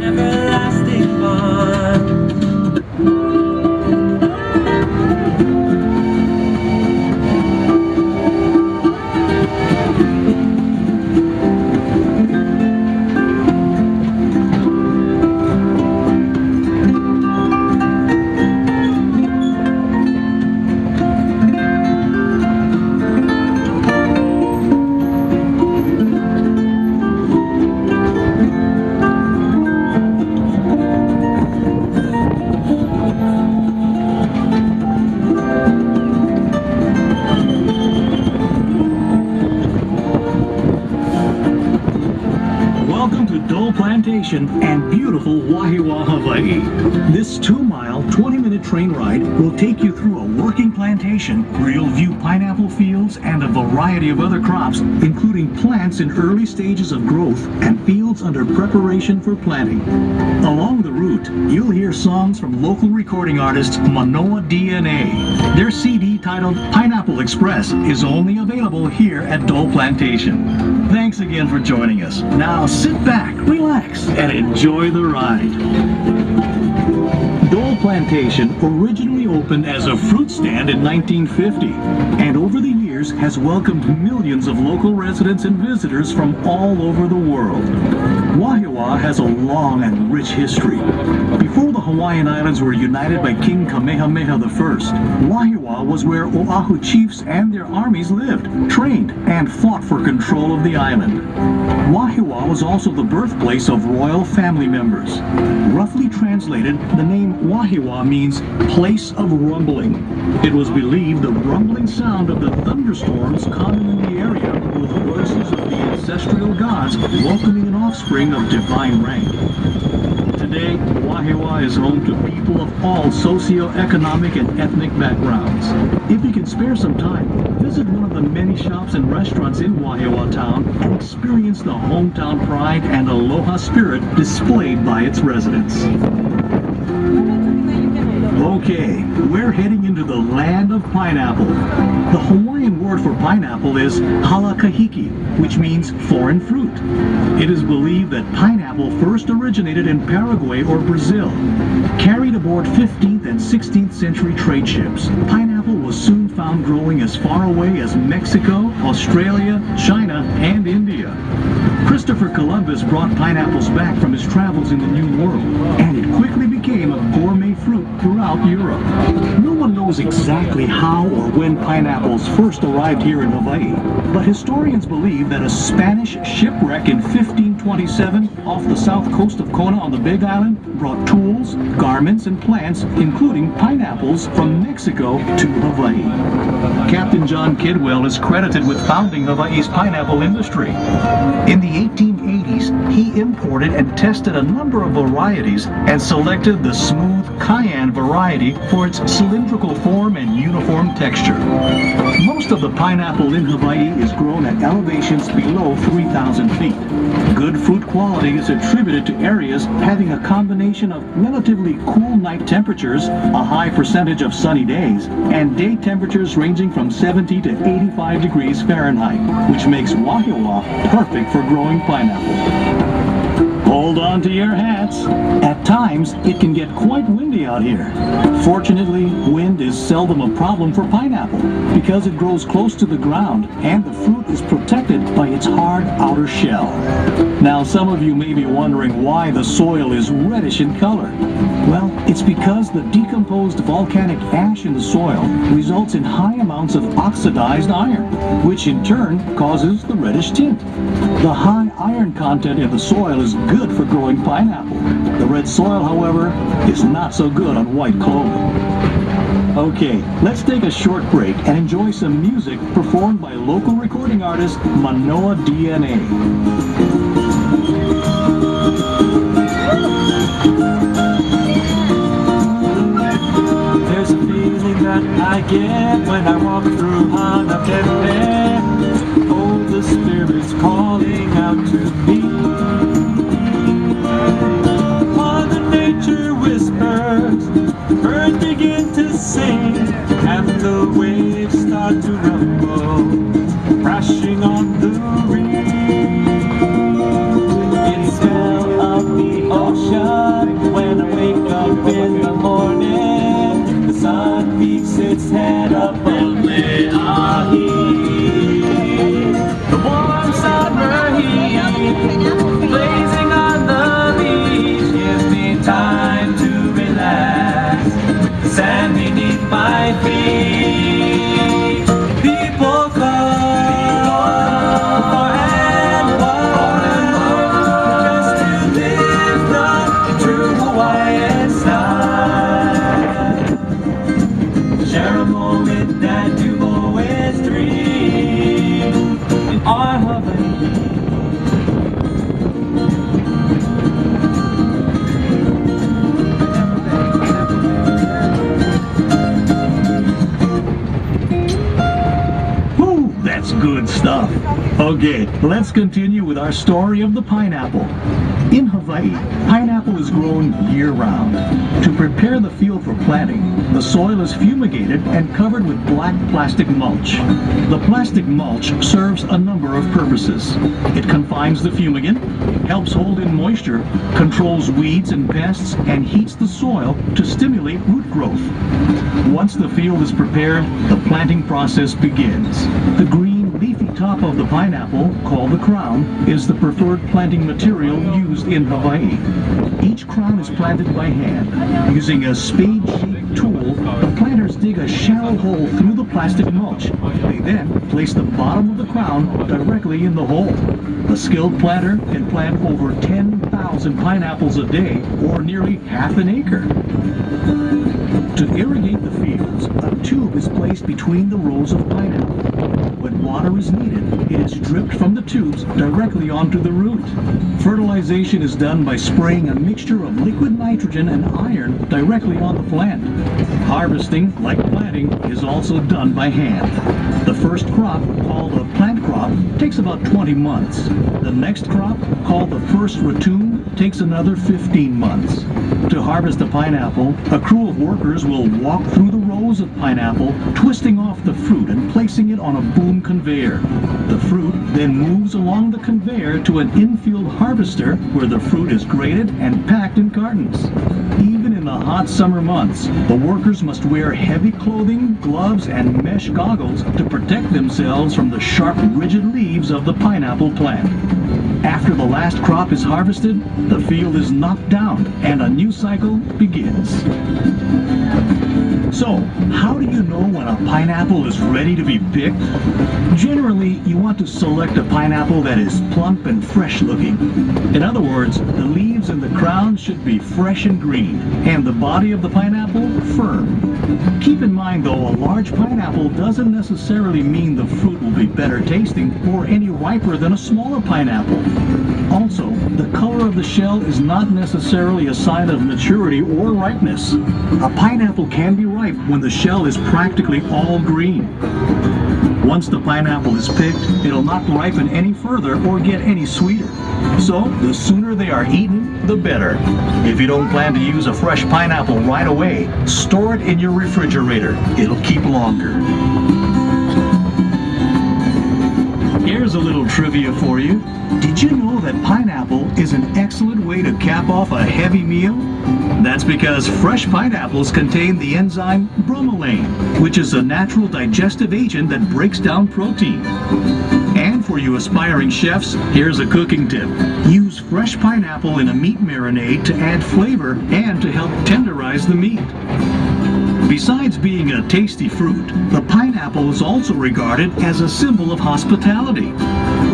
everlasting bond. Welcome to Dole Plantation and beautiful Wahiawa, Hawaii. This 2-mile, 20-minute train ride will take you through a working plantation, real view pineapple fields, and a variety of other crops, including plants in early stages of growth and fields under preparation for planting. Along the route, you'll hear songs from local recording artist Manoa DNA. Their CD titled Pineapple Express is only available here at Dole Plantation. Thanks again for joining us. Now sit back, relax, and enjoy the ride. Dole Plantation originally opened as a fruit stand in 1950, and over the years has welcomed millions of local residents and visitors from all over the world. Wahiawa has a long and rich history. Before the Hawaiian Islands were united by King Kamehameha I, Wahiawa was where Oahu chiefs and their armies lived, trained, and fought for control of the island. Wahiawa was also the birthplace of royal family members. Roughly translated, the name Wahiawa means place of rumbling. It was believed the rumbling sound of the thunderstorms common in the area were the voices of the ancestral gods welcoming an offspring of divine rank. Today, Wahiawa is home to people of all socio-economic and ethnic backgrounds. If you can spare some time, visit one of the many shops and restaurants in Wahiawa town and experience the hometown pride and aloha spirit displayed by its residents. Okay, we're heading into the land of pineapple. The Hawaiian word for pineapple is halakahiki, which means foreign fruit. It is believed that pineapple first originated in Paraguay or Brazil. Carried aboard 15th and 16th century trade ships, pineapple was soon found growing as far away as Mexico, Australia, China, and India. Christopher Columbus brought pineapples back from his travels in the New World, and it quickly became a gourmet fruit throughout Europe. No one knows exactly how or when pineapples first arrived here in Hawaii, but historians believe that a Spanish shipwreck in 1527 off the south coast of Kona on the Big Island brought tools, garments, and plants, including pineapples, from Mexico to Hawaii. Captain John Kidwell is credited with founding Hawaii's pineapple industry. In the 1880s, he imported and tested a number of varieties and selected the smooth cayenne variety for its cylindrical form and uniform texture. Most of the pineapple in Hawaii is grown at elevations below 3,000 feet. Good fruit quality is attributed to areas having a combination of relatively cool night temperatures, a high percentage of sunny days, and day temperatures ranging from 70 to 85 degrees Fahrenheit, which makes Wahiawa perfect for growing pineapple. Hold on to your hats. At times, it can get quite windy out here. Fortunately, wind is seldom a problem for pineapple because it grows close to the ground and the fruit is protected by its hard outer shell. Now, some of you may be wondering why the soil is reddish in color. Well, it's because the decomposed volcanic ash in the soil results in high amounts of oxidized iron, which in turn causes the reddish tint. The high iron content in the soil is good for growing pineapple. The red soil, however, is not so good on white clover. Okay, let's take a short break and enjoy some music performed by local recording artist Manoa DNA. There's a feeling that I get when I walk through Hanapepe. Oh, the spirit's calling out to me. Mother Nature whispers, birds begin to sing, and the waves start to rumble, crashing on the reef. In the smell of the ocean Okay, let's continue with our story of the pineapple. In Hawaii, pineapple is grown year-round. To prepare the field for planting, the soil is fumigated and covered with black plastic mulch. The plastic mulch serves a number of purposes. It confines the fumigant, helps hold in moisture, controls weeds and pests, and heats the soil to stimulate root growth. Once the field is prepared, the planting process begins. The green, leafy top of the pineapple, called the crown, is the preferred planting material used in Hawaii. Each crown is planted by hand. Using a spade-shaped tool, the planters dig a shallow hole through the plastic mulch. They then place the bottom of the crown directly in the hole. A skilled planter can plant over 10,000 pineapples a day, or nearly half an acre. To irrigate the fields, a tube is placed between the rows of pineapple. When water is needed, it is dripped from the tubes directly onto the root. Fertilization is done by spraying a mixture of liquid nitrogen and iron directly on the plant. Harvesting, like planting, is also done by hand. The first crop, called a plant crop, takes about 20 months. The next crop, called the first ratoon, takes another 15 months. To harvest a pineapple, a crew of workers will walk through the rows of pineapple, twisting off the fruit and placing it on a boom conveyor. The fruit then moves along the conveyor to an infield harvester where the fruit is graded and packed in cartons. Even in the hot summer months, the workers must wear heavy clothing, gloves, and mesh goggles to protect themselves from the sharp, rigid leaves of the pineapple plant. After the last crop is harvested, the field is knocked down and a new cycle begins. So, how do you know when a pineapple is ready to be picked? Generally, you want to select a pineapple that is plump and fresh looking. In other words, the leaves and the crown should be fresh and green, and the body of the pineapple firm. Keep in mind though, a large pineapple doesn't necessarily mean the fruit will be better tasting or any riper than a smaller pineapple. Also, the color of the shell is not necessarily a sign of maturity or ripeness. A pineapple can be ripe when the shell is practically all green. Once the pineapple is picked, it'll not ripen any further or get any sweeter. So, the sooner they are eaten, the better. If you don't plan to use a fresh pineapple right away, store it in your refrigerator. It'll keep longer. Here's a little trivia for you. Did you know that pineapple is an excellent way to cap off a heavy meal? That's because fresh pineapples contain the enzyme bromelain, which is a natural digestive agent that breaks down protein. And for you aspiring chefs, here's a cooking tip. Use fresh pineapple in a meat marinade to add flavor and to help tenderize the meat. Besides being a tasty fruit, the pineapple is also regarded as a symbol of hospitality.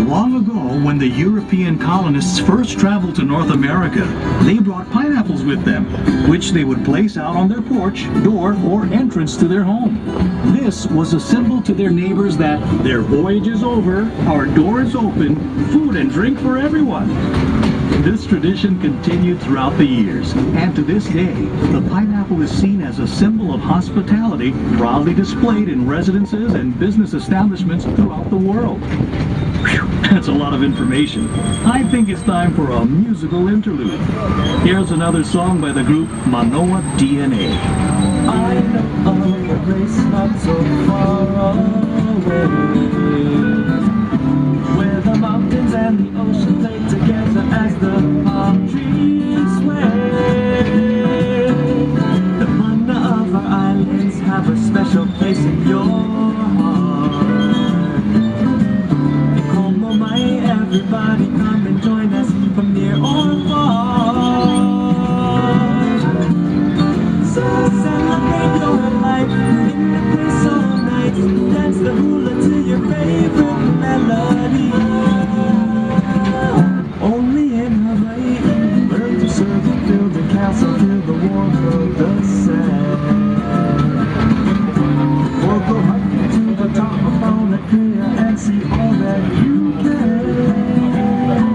Long ago, when the European colonists first traveled to North America, they brought pineapples with them, which they would place out on their porch, door, or entrance to their home. This was a symbol to their neighbors that their voyage is over, our door is open, food and drink for everyone. This tradition continued throughout the years, and to this day, the pineapple is seen as a symbol of hospitality, proudly displayed in residences and business establishments throughout the world. Whew, that's a lot of information. I think it's time for a musical interlude. Here's another song by the group Manoa DNA. I know a place not so far away, where the mountains and the ocean play together as the palm trees sway. The mana of our islands have a special place in your heart. In Como Mai, everybody come and join us from near or far. So celebrate your life in the place all night. Dance the hula to your favorite melody. Only in Hawaii, learn to surf, build a castle, feel the warmth of the sand. Or go hiking to the top of Mauna Kea and see all that you can.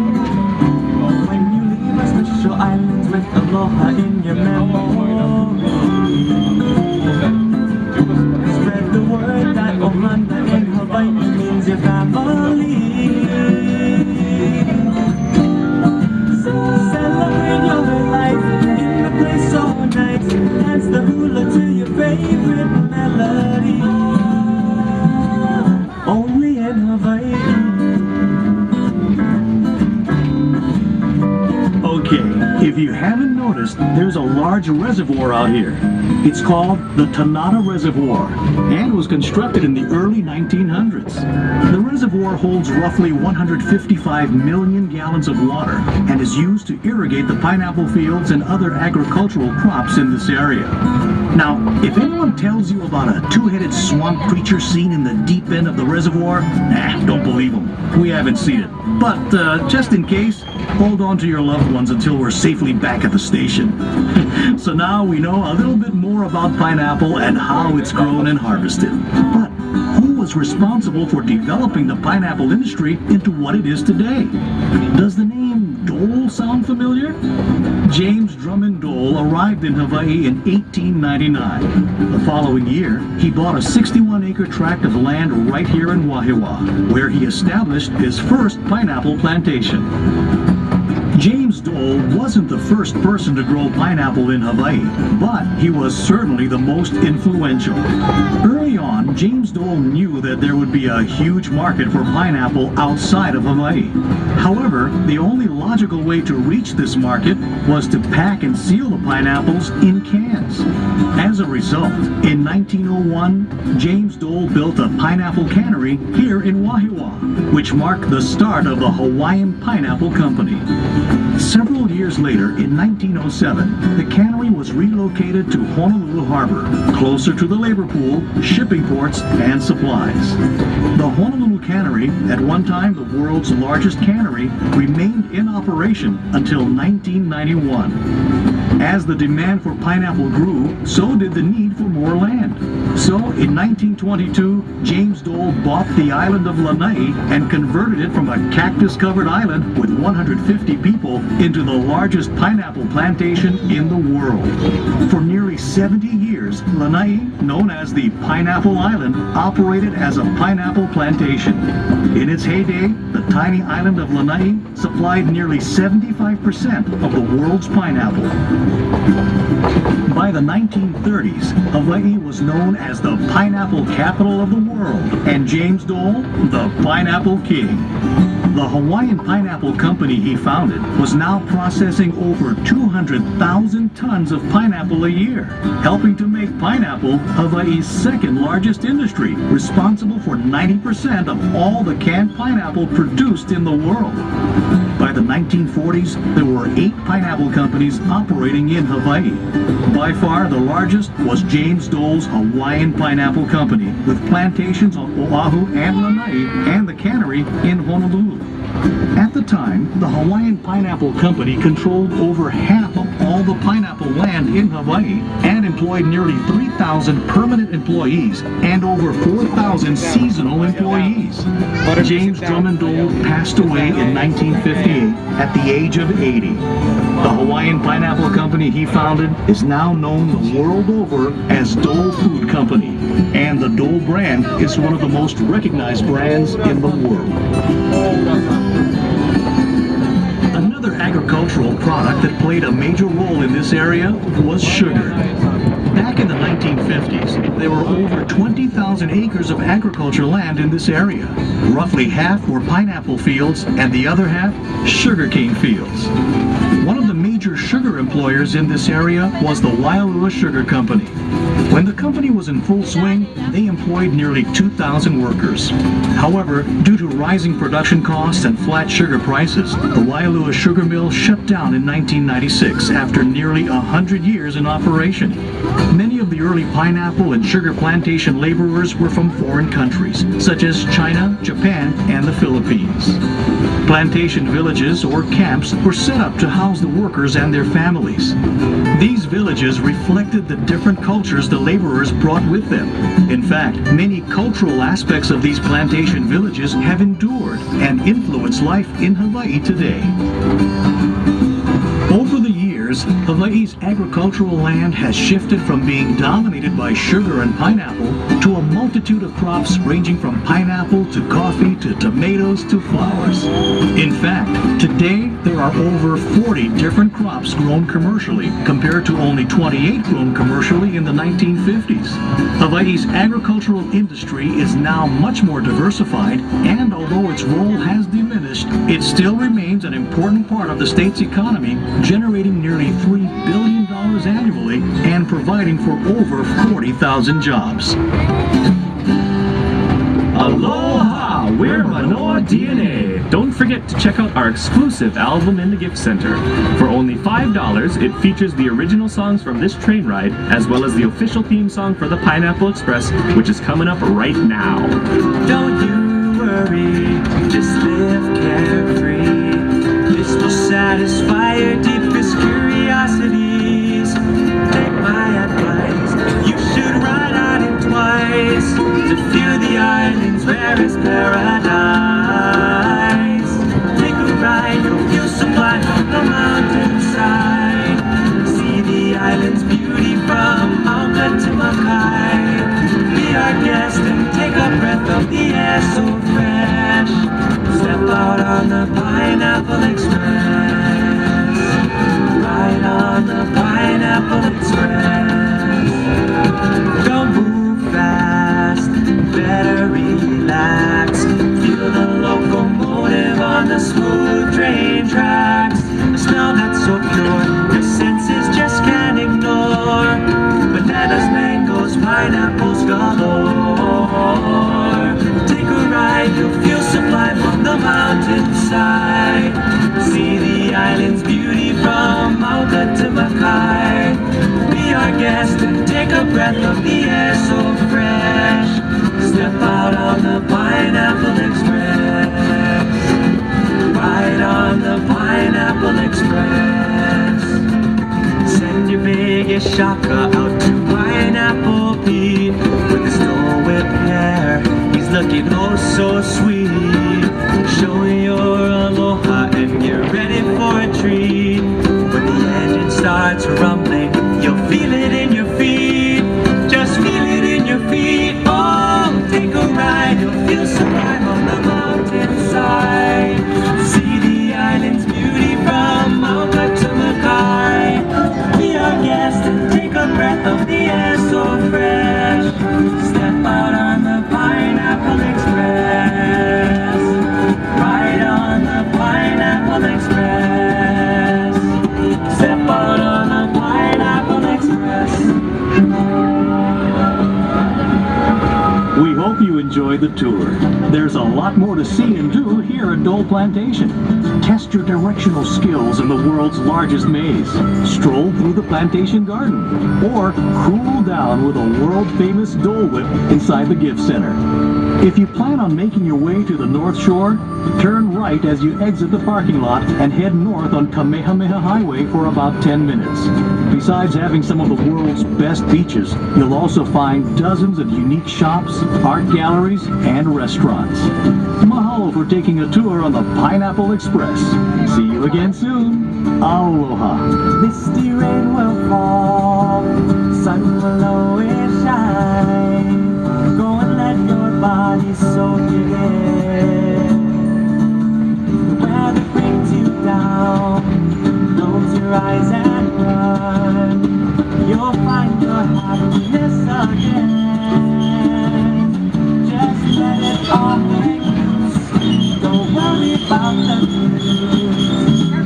If you haven't noticed, there's a large reservoir out here. It's called the Tanana Reservoir and was constructed in the early 1900s. The reservoir holds roughly 155 million gallons of water and is used to irrigate the pineapple fields and other agricultural crops in this area. Now, if anyone tells you about a two-headed swamp creature seen in the deep end of the reservoir, don't believe them. We haven't seen it. But just in case, hold on to your loved ones until we're safely back at the station. So now we know a little bit more about pineapple and how it's grown and harvested. But who was responsible for developing the pineapple industry into what it is today? Does the name Dole sound familiar? James Drummond Dole arrived in Hawaii in 1899. The following year, he bought a 61-acre tract of land right here in Wahiawa, where he established his first pineapple plantation. James Dole wasn't the first person to grow pineapple in Hawaii, but he was certainly the most influential. Early on, James Dole knew that there would be a huge market for pineapple outside of Hawaii. However, the only logical way to reach this market was to pack and seal the pineapples in cans. As a result, in 1901, James Dole built a pineapple cannery here in Wahiawa, which marked the start of the Hawaiian Pineapple Company. Several years later, in 1907, the cannery was relocated to Honolulu Harbor, closer to the labor pool, shipping ports, and supplies. The Honolulu Cannery, at one time the world's largest cannery, remained in operation until 1991. As the demand for pineapple grew, so did the need for more land. So, in 1922, James Dole bought the island of Lanai and converted it from a cactus-covered island with 150 people into the largest pineapple plantation in the world. For nearly 70 years, Lanai, known as the Pineapple Island, operated as a pineapple plantation. In its heyday, the tiny island of Lanai supplied nearly 75% of the world's pineapple. By the 1930s, Hawaii was known as the pineapple capital of the world, and James Dole, the Pineapple King. The Hawaiian Pineapple Company he founded was now processing over 200,000 tons of pineapple a year, helping to make pineapple Hawaii's second largest industry, responsible for 90% of all the canned pineapple produced in the world. By the 1940s, there were 8 pineapple companies operating in Hawaii. By far the largest was James Dole's Hawaiian Pineapple Company, with plantations on Oahu and Lanai and the cannery in Honolulu. At the time, the Hawaiian Pineapple Company controlled over half of all the pineapple land in Hawaii and employed nearly 3,000 permanent employees and over 4,000 seasonal employees. James Drummond Dole passed away in 1958 at the age of 80. The Hawaiian Pineapple Company he founded is now known the world over as Dole Food Company, and the Dole brand is one of the most recognized brands in the world. Another agricultural product that played a major role in this area was sugar. Back in the 1950s, there were over 20,000 acres of agricultural land in this area. Roughly half were pineapple fields and the other half sugarcane fields. One of the major sugar employers in this area was the Waialua Sugar Company. When the company was in full swing, they employed nearly 2,000 workers. However, due to rising production costs and flat sugar prices, the Waialua Sugar Mill shut down in 1996 after nearly 100 years in operation. Many of the early pineapple and sugar plantation laborers were from foreign countries, such as China, Japan, and the Philippines. Plantation villages or camps were set up to house the workers and their families. These villages reflected the different cultures the laborers brought with them. In fact, many cultural aspects of these plantation villages have endured and influence life in Hawaii today. Over the years, Hawaii's agricultural land has shifted from being dominated by sugar and pineapple to a multitude of crops ranging from pineapple to coffee to tomatoes to flowers. In fact, Today, there are over 40 different crops grown commercially, compared to only 28 grown commercially in the 1950s. Hawaii's agricultural industry is now much more diversified, and although its role has diminished, it still remains an important part of the state's economy, generating nearly $3 billion annually and providing for over 40,000 jobs. Aloha! We're Manoa DNA. Don't forget to check out our exclusive album in the gift center. For only $5, it features the original songs from this train ride, as well as the official theme song for the Pineapple Express, which is coming up right now. Don't you worry, just live carefree. This will satisfy your deepest curiosities. Take my advice, you should ride on it twice to feel the island's rarest paradise. Take a ride, you'll feel sublime on the mountainside. See the island's beauty from Mauka to Makai. Be our guest and take a breath of the air so fresh. Step out on the Pineapple Express. Ride on the Pineapple Express. Don't move fast, better relax. Feel the locomotive on the smooth train tracks. A smell that's so pure, your senses just can't ignore. Bananas, mangoes, pineapples galore. Take a ride, you'll feel sublime on the mountainside. See the island's beauty from Mauka to Makai. Be our guest and take a breath of the air so fresh. Step out on the Pineapple Express. Ride on the Pineapple Express. Send your biggest shaka out to Pineapple Pete. With his Dole Whip hair, he's looking oh so sweet. Show your aloha and get ready for a treat. When the engine starts rumbling, you'll feel it in your feet. Just feel it in your feet. Oh, take a ride, you'll feel sublime on the mountainside. See the island's beauty from Mauka to Makai. Be our guest and take a breath of the air so fresh. Step out on the Pineapple Express. Ride on the Pineapple Express. Step out on the Pineapple Express. We hope you enjoyed the tour. There's a lot more to see and do here at Dole Plantation. Test your directional skills in the world's largest maze. Stroll through the plantation garden. Or cool down with a world-famous Dole Whip inside the gift center. If you plan on making your way to the North Shore, turn right as you exit the parking lot and head north on Kamehameha Highway for about 10 minutes. Besides having some of the world's best beaches, you'll also find dozens of unique shops, art galleries, and restaurants. Mahalo for taking a tour on the Pineapple Express. See you again soon. Aloha. Misty rain will fall, sun will always shine. Go and let your body soak it in. The weather brings you down, close your eyes and run. You'll find your happiness again. Just let it all hang loose. Don't worry about the news.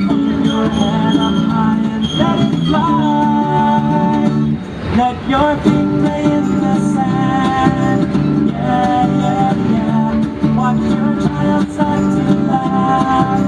Keep your head up high and let it fly. Let your feet play in the sand. Yeah, yeah, yeah. Watch your child start to laugh.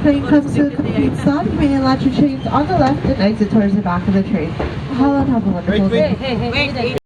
train comes to a complete stop, you may latch your trains on the left and exit towards the back of the train. Mahalo and have a wonderful day.